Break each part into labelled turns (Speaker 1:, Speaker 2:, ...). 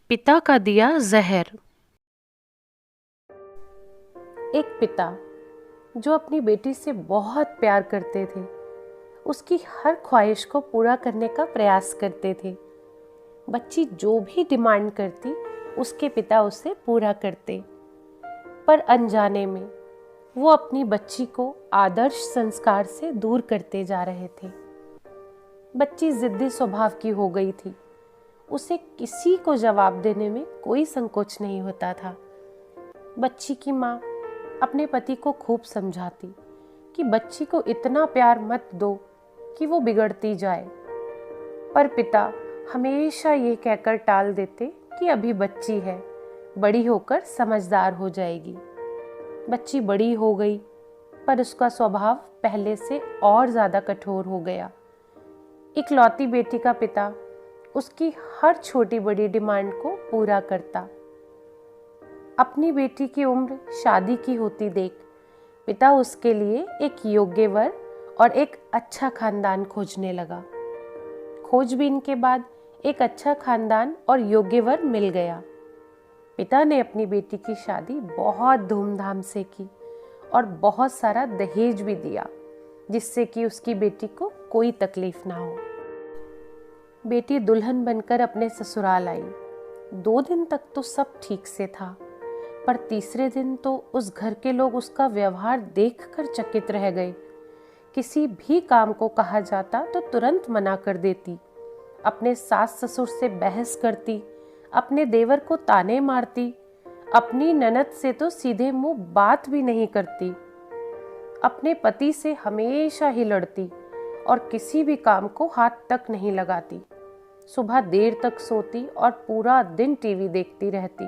Speaker 1: पिता का दिया जहर। एक पिता जो अपनी बेटी से बहुत प्यार करते थे, उसकी हर ख्वाहिश को पूरा करने का प्रयास करते थे। बच्ची जो भी डिमांड करती, उसके पिता उसे पूरा करते। पर अनजाने में वो अपनी बच्ची को आदर्श संस्कार से दूर करते जा रहे थे। बच्ची जिद्दी स्वभाव की हो गई थी। उसे किसी को जवाब देने में कोई संकोच नहीं होता था। बच्ची की माँ अपने पति को खूब समझाती कि बच्ची को इतना प्यार मत दो कि वो बिगड़ती जाए, पर पिता हमेशा ये कहकर टाल देते कि अभी बच्ची है, बड़ी होकर समझदार हो जाएगी। बच्ची बड़ी हो गई, पर उसका स्वभाव पहले से और ज्यादा कठोर हो गया। इकलौती बेटी का पिता उसकी हर छोटी बड़ी डिमांड को पूरा करता। अपनी बेटी की उम्र शादी की होती देख पिता उसके लिए एक योग्य वर और एक अच्छा खानदान खोजने लगा। खोजबीन के बाद एक अच्छा खानदान और योग्य वर मिल गया। पिता ने अपनी बेटी की शादी बहुत धूमधाम से की और बहुत सारा दहेज भी दिया, जिससे कि उसकी बेटी को कोई तकलीफ ना हो। बेटी दुल्हन बनकर अपने ससुराल आई। 2 दिन तक तो सब ठीक से था, पर तीसरे दिन तो उस घर के लोग उसका व्यवहार देखकर चकित रह गए। किसी भी काम को कहा जाता तो तुरंत मना कर देती, अपने सास ससुर से बहस करती, अपने देवर को ताने मारती, अपनी ननद से तो सीधे मुंह बात भी नहीं करती, अपने पति से हमेशा ही लड़ती और किसी भी काम को हाथ तक नहीं लगाती। सुबह देर तक सोती और पूरा दिन टीवी देखती रहती।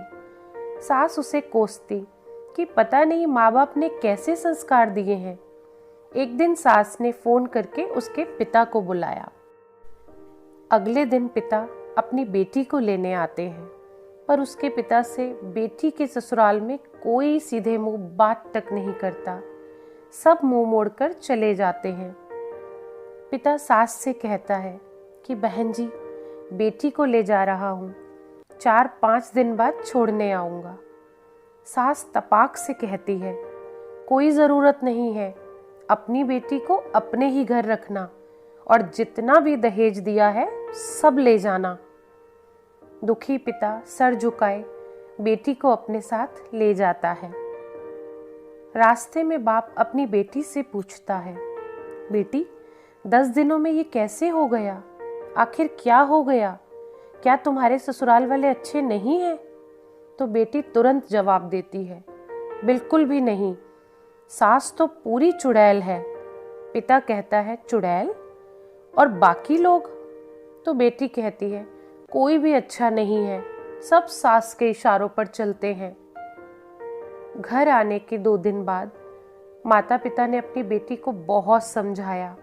Speaker 1: सास उसे कोसती कि पता नहीं माँ बाप ने कैसे संस्कार दिए हैं। एक दिन सास ने फोन करके उसके पिता को बुलाया। अगले दिन पिता अपनी बेटी को लेने आते हैं, पर उसके पिता से बेटी के ससुराल में कोई सीधे मुंह बात तक नहीं करता। सब मुंह मोड़कर चले जाते हैं। पिता सास से कहता है कि बहन जी, बेटी को ले जा रहा हूँ, 4-5 दिन बाद छोड़ने आऊँगा। सास तपाक से कहती है, कोई ज़रूरत नहीं है, अपनी बेटी को अपने ही घर रखना और जितना भी दहेज दिया है सब ले जाना। दुखी पिता सर झुकाए बेटी को अपने साथ ले जाता है। रास्ते में बाप अपनी बेटी से पूछता है, बेटी 10 दिनों में ये कैसे हो गया? आखिर क्या हो गया? क्या तुम्हारे ससुराल वाले अच्छे नहीं हैं? तो बेटी तुरंत जवाब देती है, बिल्कुल भी नहीं, सास तो पूरी चुड़ैल है। पिता कहता है, चुड़ैल? और बाकी लोग? तो बेटी कहती है, कोई भी अच्छा नहीं है, सब सास के इशारों पर चलते हैं। घर आने के 2 दिन बाद माता पिता ने अपनी बेटी को बहुत समझाया,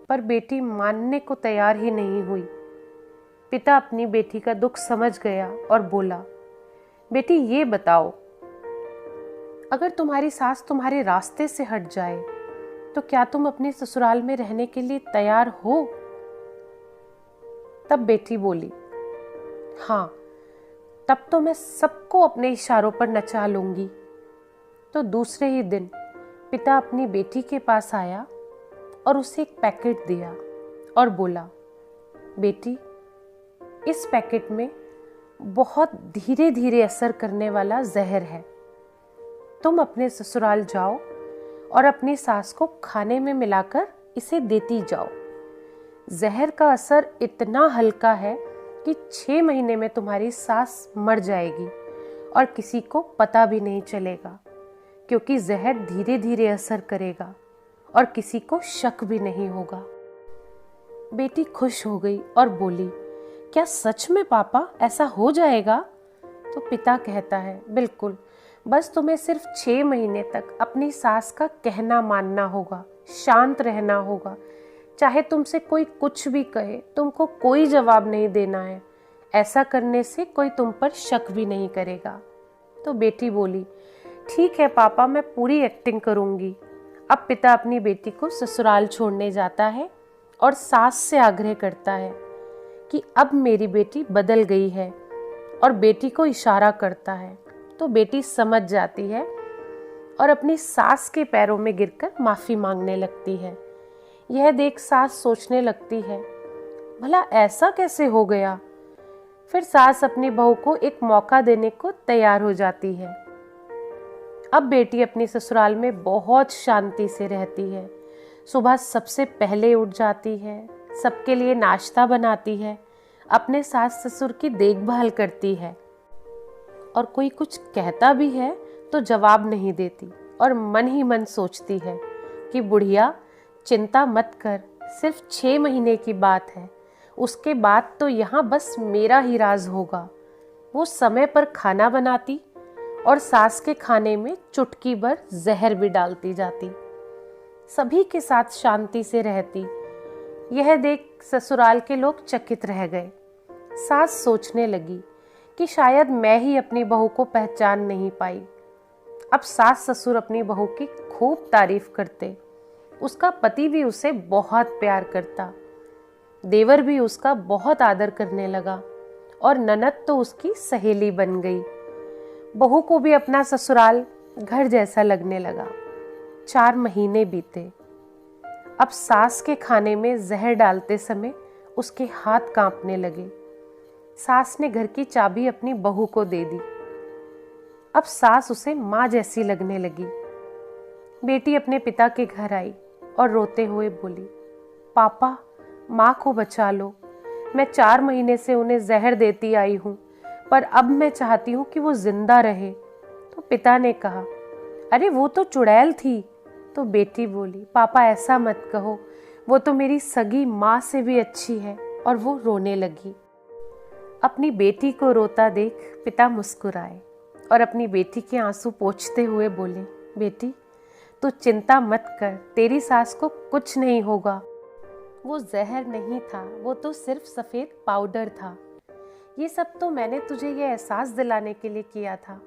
Speaker 1: पर बेटी मानने को तैयार ही नहीं हुई। पिता अपनी बेटी का दुख समझ गया और बोला, बेटी ये बताओ, अगर तुम्हारी सास तुम्हारे रास्ते से हट जाए तो क्या तुम अपने ससुराल में रहने के लिए तैयार हो? तब बेटी बोली, हाँ, तब तो मैं सबको अपने इशारों पर नचा लूंगी। तो दूसरे ही दिन पिता अपनी बेटी के पास आया और उसे एक पैकेट दिया और बोला, बेटी, इस पैकेट में बहुत धीरे धीरे असर करने वाला जहर है। तुम अपने ससुराल जाओ और अपनी सास को खाने में मिलाकर इसे देती जाओ। जहर का असर इतना हल्का है कि 6 महीने में तुम्हारी सास मर जाएगी और किसी को पता भी नहीं चलेगा, क्योंकि जहर धीरे धीरे असर करेगा और किसी को शक भी नहीं होगा। बेटी खुश हो गई और बोली, क्या सच में पापा ऐसा हो जाएगा? तो पिता कहता है, बिल्कुल, बस तुम्हें सिर्फ 6 महीने तक अपनी सास का कहना मानना होगा, शांत रहना होगा। चाहे तुमसे कोई कुछ भी कहे, तुमको कोई जवाब नहीं देना है। ऐसा करने से कोई तुम पर शक भी नहीं करेगा। तो बेटी बोली, ठीक है पापा, मैं पूरी एक्टिंग करूंगी। अब पिता अपनी बेटी को ससुराल छोड़ने जाता है और सास से आग्रह करता है कि अब मेरी बेटी बदल गई है, और बेटी को इशारा करता है तो बेटी समझ जाती है और अपनी सास के पैरों में गिरकर माफ़ी मांगने लगती है। यह देख सास सोचने लगती है, भला ऐसा कैसे हो गया। फिर सास अपनी बहू को एक मौका देने को तैयार हो जाती है। अब बेटी अपनी ससुराल में बहुत शांति से रहती है। सुबह सबसे पहले उठ जाती है, सबके लिए नाश्ता बनाती है, अपने सास ससुर की देखभाल करती है और कोई कुछ कहता भी है तो जवाब नहीं देती और मन ही मन सोचती है कि बुढ़िया चिंता मत कर, सिर्फ 6 महीने की बात है, उसके बाद तो यहाँ बस मेरा ही राज होगा। वो समय पर खाना बनाती और सास के खाने में चुटकी भर जहर भी डालती जाती। सभी के साथ शांति से रहती। यह देख ससुराल के लोग चकित रह गए। सास सोचने लगी कि शायद मैं ही अपनी बहू को पहचान नहीं पाई। अब सास ससुर अपनी बहू की खूब तारीफ करते। उसका पति भी उसे बहुत प्यार करता। देवर भी उसका बहुत आदर करने लगा और ननद तो उसकी सहेली बन गई। बहू को भी अपना ससुराल घर जैसा लगने लगा। 4 महीने बीते। अब सास के खाने में जहर डालते समय उसके हाथ कांपने लगे। सास ने घर की चाबी अपनी बहू को दे दी। अब सास उसे माँ जैसी लगने लगी। बेटी अपने पिता के घर आई और रोते हुए बोली, पापा माँ को बचा लो। मैं 4 महीने से उन्हें जहर देती आई हूँ, पर अब मैं चाहती हूँ कि वो जिंदा रहे। तो पिता ने कहा, अरे वो तो चुड़ैल थी। तो बेटी बोली, पापा ऐसा मत कहो, वो तो मेरी सगी माँ से भी अच्छी है। और वो रोने लगी। अपनी बेटी को रोता देख पिता मुस्कुराए और अपनी बेटी के आंसू पोंछते हुए बोले, बेटी तू चिंता मत कर, तेरी सास को कुछ नहीं होगा। वो जहर नहीं था, वो तो सिर्फ सफ़ेद पाउडर था। ये सब तो मैंने तुझे ये एहसास दिलाने के लिए किया था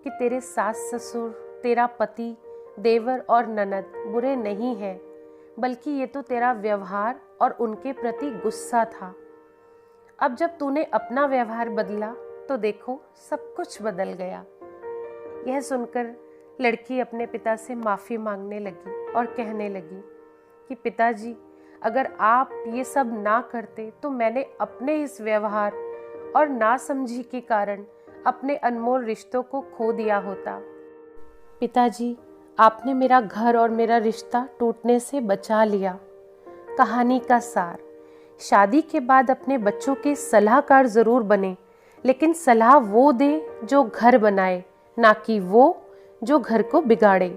Speaker 1: कि तेरे सास ससुर, तेरा पति, देवर और ननद बुरे नहीं हैं, बल्कि ये तो तेरा व्यवहार और उनके प्रति गुस्सा था। अब जब तूने अपना व्यवहार बदला तो देखो सब कुछ बदल गया। यह सुनकर लड़की अपने पिता से माफ़ी मांगने लगी और कहने लगी कि पिताजी, अगर आप ये सब ना करते तो मैंने अपने इस व्यवहार और नासमझी के कारण अपने अनमोल रिश्तों को खो दिया होता। पिताजी, आपने मेरा घर और मेरा रिश्ता टूटने से बचा लिया। कहानी का सार, शादी के बाद अपने बच्चों के सलाहकार ज़रूर बने, लेकिन सलाह वो दे जो घर बनाए, ना कि वो जो घर को बिगाड़े।